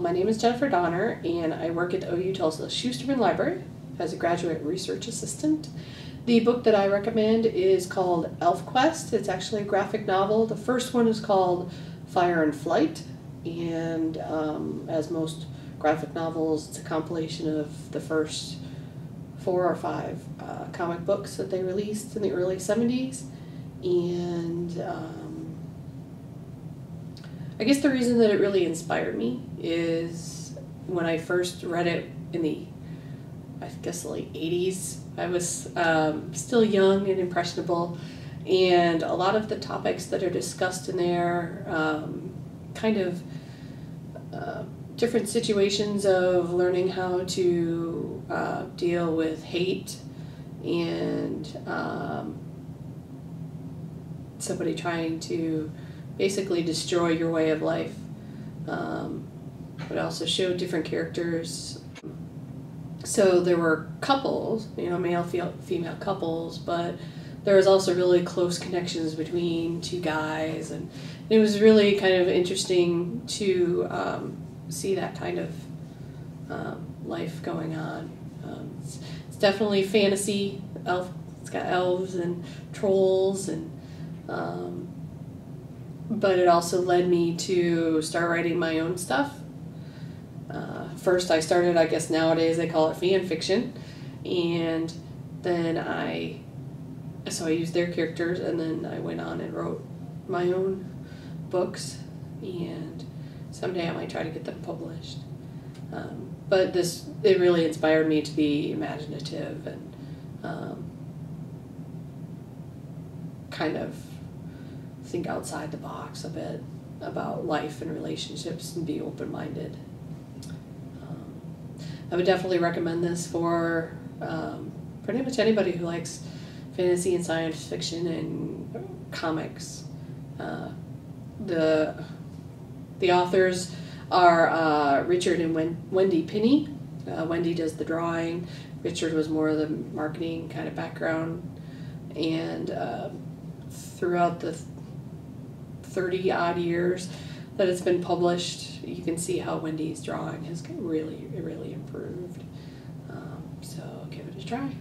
my name is Jennifer Donner, and I work at the OU-Tulsa Schusterman Library as a graduate research assistant. The book that I recommend is called Elf Quest. It's actually a graphic novel. The first one is called Fire and Flight, and as most graphic novels, it's a compilation of the first 4 or 5 comic books that they released in the early 70s. And I guess the reason that it really inspired me is when I first read it in the, I guess, the late 80s. I was still young and impressionable, and a lot of the topics that are discussed in there, kind of different situations of learning how to deal with hate and somebody trying to basically destroy your way of life. But also showed different characters. So there were couples, male, female couples, but there was also really close connections between 2 guys, and it was really kind of interesting to see that kind of life going on. It's definitely fantasy. It's got elves and trolls, and but it also led me to start writing my own stuff. First I started, I guess nowadays they call it fan fiction, and then I used their characters, and then I went on and wrote my own books, and someday I might try to get them published. But it really inspired me to be imaginative and kind of think outside the box a bit about life and relationships and be open-minded. I would definitely recommend this for pretty much anybody who likes fantasy and science fiction and comics. The authors are Richard and Wendy Pinney. Wendy does the drawing. Richard was more of the marketing kind of background. And throughout the 30-odd years that it's been published, you can see how Wendy's drawing has really improved. So give it a try.